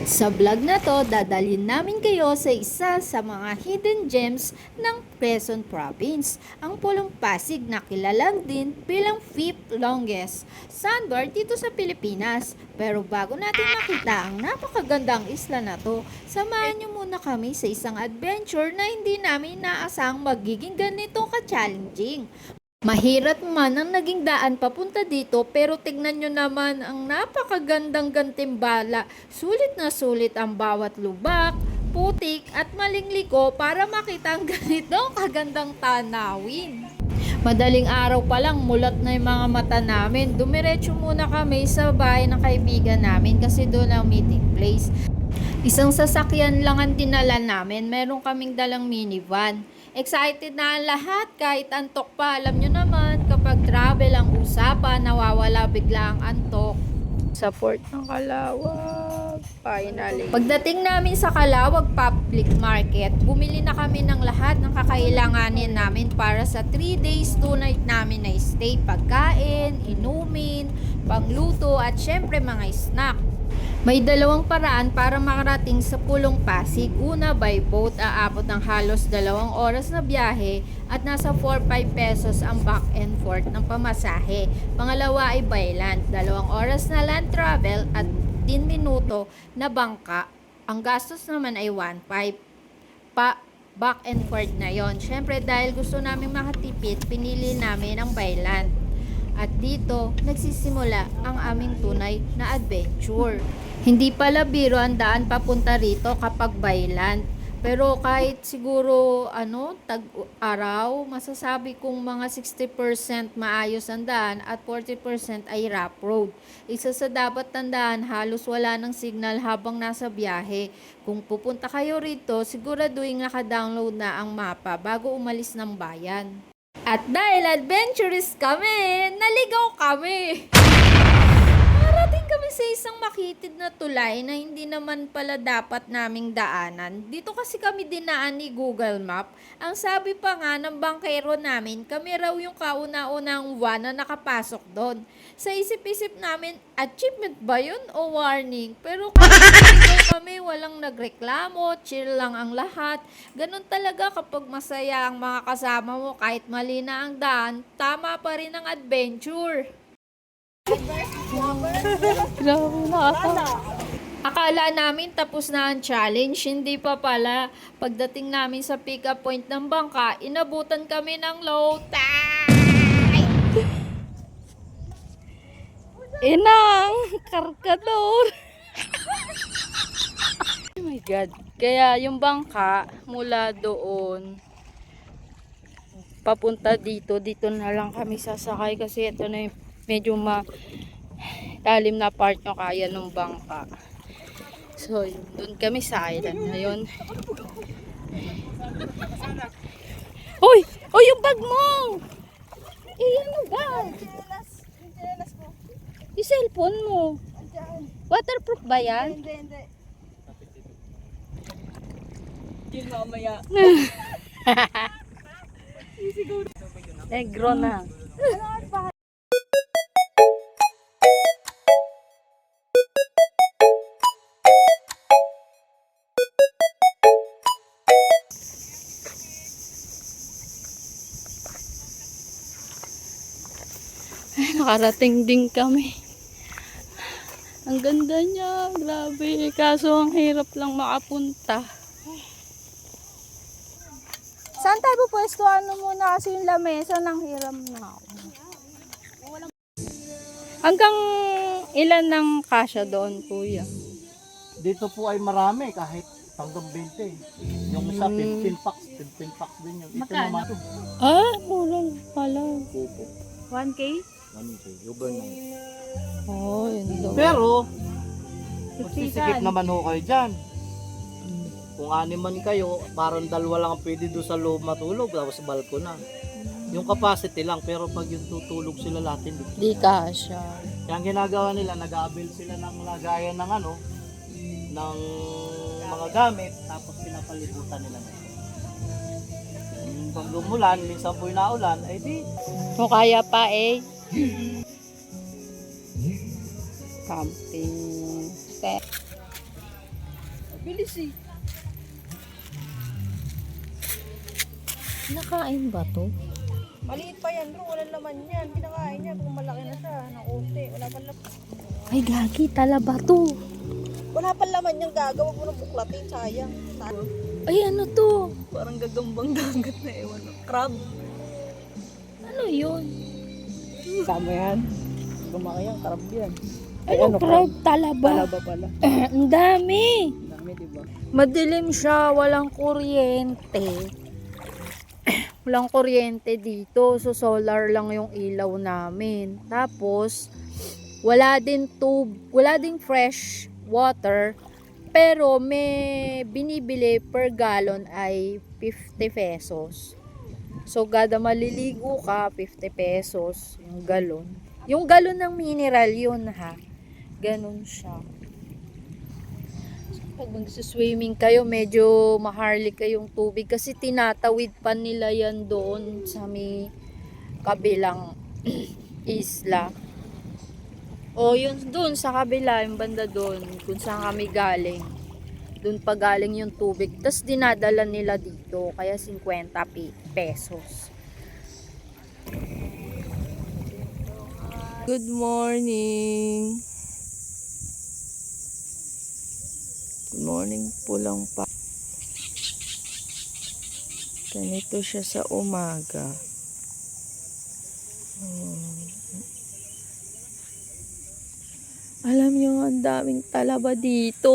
Sa vlog na to, dadalhin namin kayo sa isa sa mga hidden gems ng Quezon Province, ang Pulong Pasig na kilalang din bilang fifth longest sandbar dito sa Pilipinas. Pero bago natin makita ang napakagandang isla na to, samahan nyo muna kami sa isang adventure na hindi namin inaasahang magiging ganito ka-challenging. Mahirap man ang naging daan papunta dito, pero tignan nyo naman ang napakagandang gantimbala. Sulit na sulit ang bawat lubak, putik at malingliko para makita ang ganitong kagandang tanawin. Madaling araw pa lang, mulat na yung mga mata namin. Dumiretso muna kami sa bahay ng kaibigan namin kasi doon ang meeting place. Isang sasakyan lang ang dinala namin, meron kaming dalang minivan. Excited na ang lahat kahit antok pa. Alam nyo naman, kapag travel ang usapan, nawawala bigla ang antok. Sa port ng Calawag, finally. Pagdating namin sa Calawag Public Market, bumili na kami ng lahat ng kakailanganin namin para sa 3 days, 2 night namin na stay. Pagkain, inumin, pangluto at syempre mga snack. May dalawang paraan para makarating sa Pulong Pasig. Una, by boat, aabot ng halos 2 oras na biyahe at nasa 4-5 pesos ang back and forth ng pamasahe. Pangalawa ay by land, 2 oras na land travel at 10 minuto na bangka. Ang gastos naman ay 1.5 pa back and forth na yon. Syempre dahil gusto namin makatipid, pinili namin ang by land. At dito, nagsisimula ang aming tunay na adventure. Hindi pala biro ang daan papunta rito kapag by land. Pero kahit siguro tag-araw, masasabi kong mga 60% maayos ang daan at 40% ay rough road. Isa sa dapat tandaan, halos wala ng signal habang nasa biyahe. Kung pupunta kayo rito, siguraduhin naka-download na ang mapa bago umalis ng bayan. At dahil adventurous kami, naligaw kami. Narating kami sa isang makitid na tulay na hindi naman pala dapat naming daanan. Dito kasi kami dinaan ni Google Map. Ang sabi pa nga ng bangkero namin, kami raw yung kauna-unang one na nakapasok doon. Sa isip-isip namin, achievement ba yun o warning? Pero kami, walang nagreklamo, chill lang ang lahat. Ganun talaga kapag masaya ang mga kasama mo, kahit mali na ang daan, tama pa rin ang adventure. Grabe, akala namin tapos na ang challenge, hindi pa pala. Pagdating namin sa pick-up point ng bangka, inabutan kami ng low tide. Inang kargador. Oh my God. Kaya yung bangka mula doon papunta dito na lang kami sasakay kasi ito na yung medyo talim na part na kaya ng bangka. So, doon kami sa island ngayon. Hoy! Hoy, yung bag mo! Ano ba? Yung cellphone mo. Waterproof ba yan? Hindi. Yun mamaya. Negro na. Nakarating din kami. Ang ganda niya, grabe. Kaso ang hirap lang makapunta. Saan tayo pupwesto? Ano muna kasi yung lamesa nang hiram na ako. Hanggang ilan ng kasya doon, kuya? Dito po ay marami kahit hanggang 20. Yung isa 15 packs din yun. Ito naman ito. Mura pala. 1K? 1K, overnight. Yun daw. Pero, magsisikip naman ho kayo dyan. Kung 6 man kayo, parang 2 lang ang pwede doon sa loob matulog, tapos balko na. Yung capacity lang, pero pag yung tutulog sila lahat, hindi. Di kasya. Kaya ang ginagawa nila, nag-avail sila ng lagayan ng ng mga gamit, tapos pinapalibutan nila. Pag lumulan, minsan po'y naulan, ay di. Kung kaya pa camping. Bilis eh. Nakain ba to? Maliit pa yan bro, walang laman yan. Pinakain niya kung malaki na siya, ng konti. Wala pa laman. Ay, gagi, talaba to. Wala pa laman yung gagawa mo ng buklatin, sayang. Ay, ano to? Parang gagambang dagat na ewan. Crab. Ano yun? Tama yan. Gumaki yan, crab yan. Ano, crab? Talaba. Talaba pala. Ang dami. Dami diba? Madilim siya, walang kuryente. Walang kuryente dito, so solar lang yung ilaw namin. Tapos, wala din fresh water, pero may binibili per gallon ay 50 pesos. So, kada maliligo ka, 50 pesos yung galon. Yung galon ng mineral yun ha. Ganon siya. Pag mag-swimming kayo, medyo maharlik kayong tubig kasi tinatawid pa nila yan doon sa may kabilang isla. O yun doon sa kabila, yung banda doon, kung saan kami galing. Doon pa galing yung tubig. Tapos dinadala nila dito, kaya 50 pesos. Good morning. Good morning po lang pa. Ganito siya sa umaga. Alam niyo, ang daming talaba dito.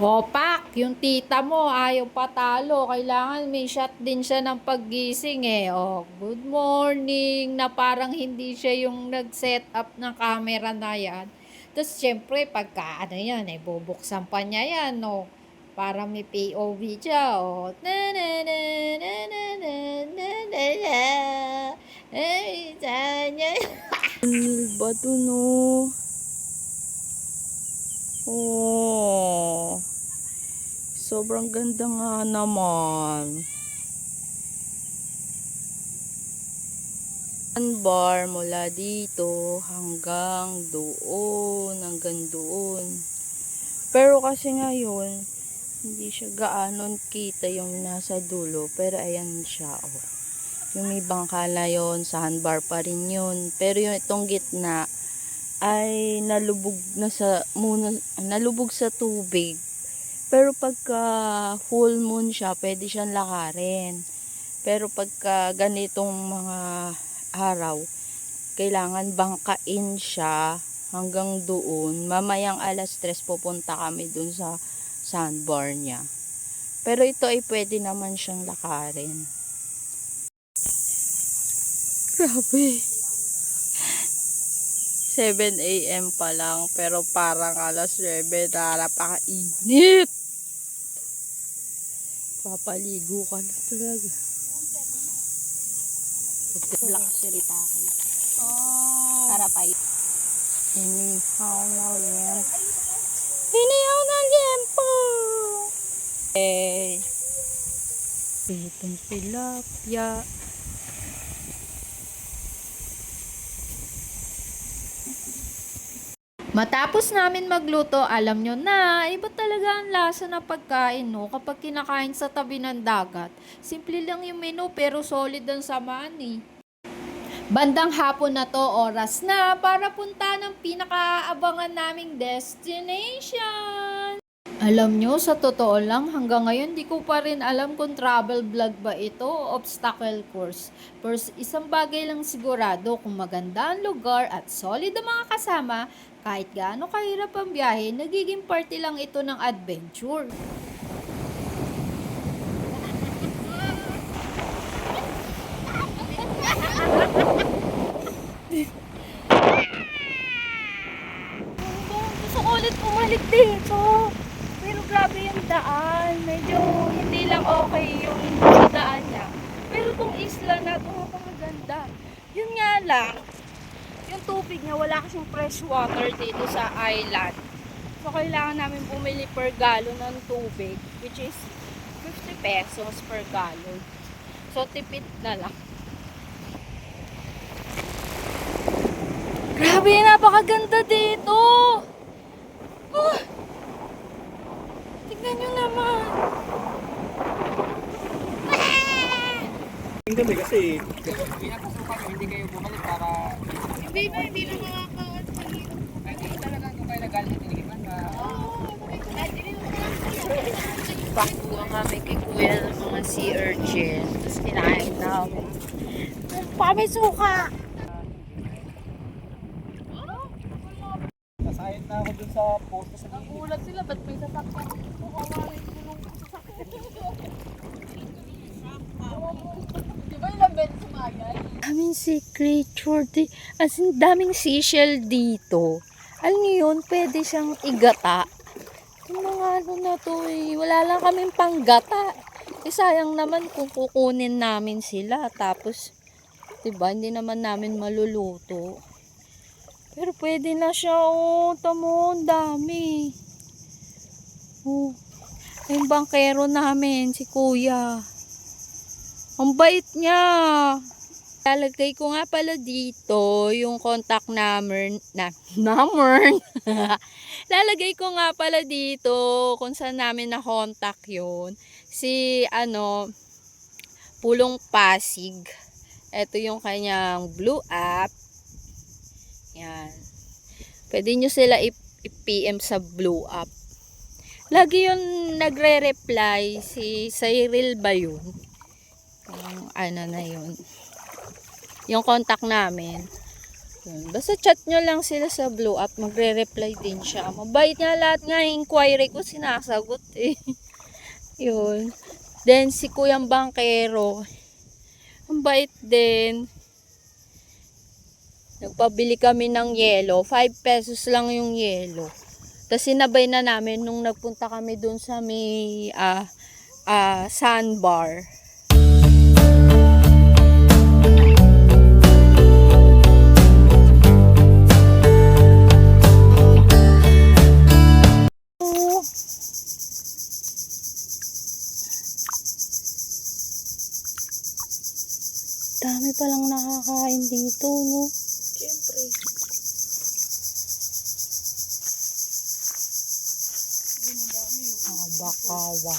Hopak, yung tita mo ayaw patalo. Kailangan may shot din siya ng paggising eh. Oh, good morning. Na parang hindi siya yung nag-set up ng camera na yan. Tapos syempre pagka ano yan eh, bubuksan pa niya yan no. Para may POV siya oh. Na na na na na na na na na. Ay, tanya. Anil ba dun oh? Oh. Sobrang ganda nga naman. Bar mula dito hanggang doon. Pero kasi ngayon, hindi siya gaanon kita yung nasa dulo. Pero ayan siya, oh. Yung may bangka na yun, sandbar pa rin yun. Pero yung itong gitna ay nalubog sa tubig. Pero pagka full moon siya, pwede siyang lakarin. Pero pagka ganitong mga araw, kailangan bangkain siya hanggang doon. Mamayang alas 3 pupunta kami doon sa sandbar niya. Pero ito ay pwede naman siyang lakarin. Grabe. 7 AM pa lang, pero parang alas 9 na napakainit. Papaligo ka na talaga. Black salita ko. Oh. Para pa yun. Inihaw na yan. Inihaw na liempo. Itong tilapia. Matapos namin magluto, alam nyo na, iba talaga ang lasa ng pagkain, no? Kapag kinakain sa tabi ng dagat. Simple lang yung menu, pero solid ang samaan, eh. Bandang hapon na to, oras na para punta ng pinakaabangan naming destination. Alam nyo, sa totoo lang, hanggang ngayon di ko pa rin alam kung travel vlog ba ito o obstacle course. Pero isang bagay lang sigurado, kung maganda ang lugar at solid ang mga kasama, kahit gaano kahirap ang biyahe, nagiging party lang ito ng adventure. Gusto ko ulit bumalik dito. Pero grabe yung daan. Medyo hindi lang okay yung sa daan niya. Pero tong isla na ito, napakaganda. Yun nga lang, yung tubig niya, wala kasing fresh water dito sa island. So, kailangan namin bumili per gallon ng tubig, which is 50 pesos per gallon. So, tipid na lang. Grabe, napakaganda dito! kami kasi Pinapasukan nyo, hindi kayo bumalik para... Hindi na makaka... Hindi talaga kung kayo nagalit sa tinigiman na... Bakuha kami kay Kuya ng mga sea urchin. Tapos kinain namin. Pami suka! nasayad na ako dun sa posto sa gilid. Nagulat sila, ba't may sasakyan? Mukhawa yung gulong ko sa sasakyan. Di ba ilang beses sumagal? Daming sea creature. As in, daming seashell dito. Alam niyo yun, pwede siyang igata. Yung mga ano na to eh, wala lang kaming panggata. Eh sayang naman kung kukunin namin sila. Tapos, diba, hindi naman namin maluluto. Pero pwede na siya, oh, tamo, ang dami. Oh, yung bangkero namin, si kuya. Ang bait niya. Lalagay ko nga pala dito yung contact number. Lalagay ko nga pala dito kung saan namin na-contact yun. Si, Pulong Pasig. Ito yung kanyang blue app. Yan. Pwede nyo sila i-PM sa blue app. Lagi yun nagre-reply. Si Cyril ba yun? Yung na yun. Yung contact namin. Yun. Basta chat nyo lang sila sa blue app. Magre-reply din siya. Mabait nga lahat nga. Inquiry ko sinasagot eh. Yun. Then si Kuyang Bangkero. Ang bait din. Nagpabili kami ng yelo. 5 pesos lang yung yelo. Tapos sinabay na namin nung nagpunta kami dun sa may sandbar. Dami palang nakakain dito, no? Siyempre. Mga bakawa.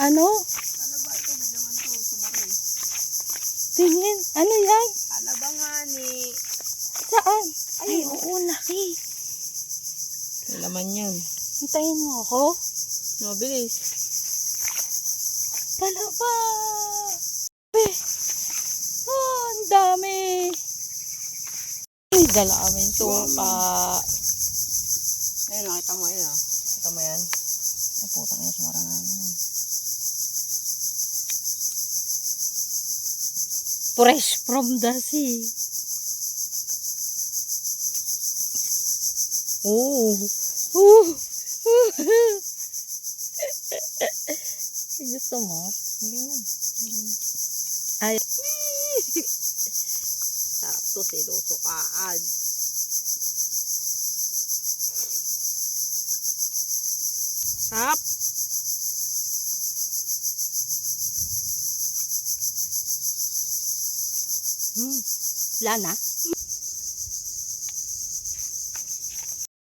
Ano? Tingin. Ano yan? Alabangani. Saan? Ay, oo, laki. Laman yan. Hintayin mo ako. Mabilis. Talaba! Oh, ang dami! Ay, dala kami suka. Ayun, nakita mo yun ah. Nakita mo yan? Naputang yun, sumarang na naman. Fresh from the sea. Oh! Gusto mo? Hindi na. Ay, Sarap to, sinusukaan. Sarap! wala na.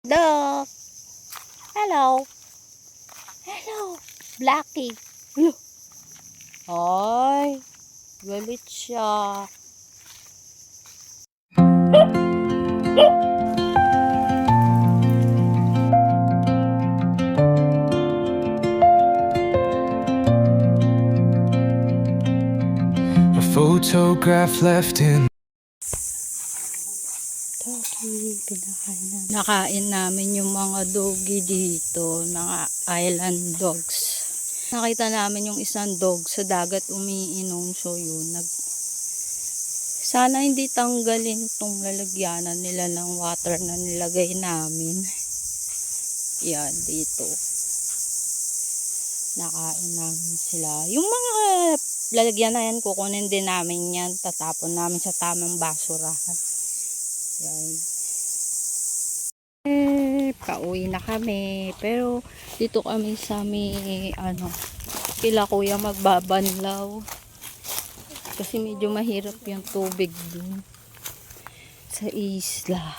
Dog. Hello. Hello. Blackie. Hello. Ay. Galit siya. A photograph left in Doggy, nakain namin yung mga doggy dito, mga island dogs. Nakita namin yung isang dog sa dagat umiinom, so yun, sana hindi tanggalin tong lalagyanan nila ng water na nilagay namin. Yan, dito. Nakain namin sila. Yung mga lalagyan na yan, kukunin din namin yan, tatapon namin sa tamang basurahan. Yan. Pauwi na kami. Pero dito kami sa may kila kuya magbabanlaw. Kasi medyo mahirap yung tubig dun sa isla.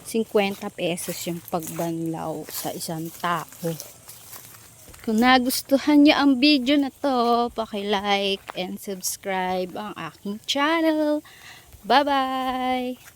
50 pesos yung pagbanlaw sa isang tao. Kung nagustuhan niyo ang video na to, paki-like and subscribe ang aking channel. Bye-bye!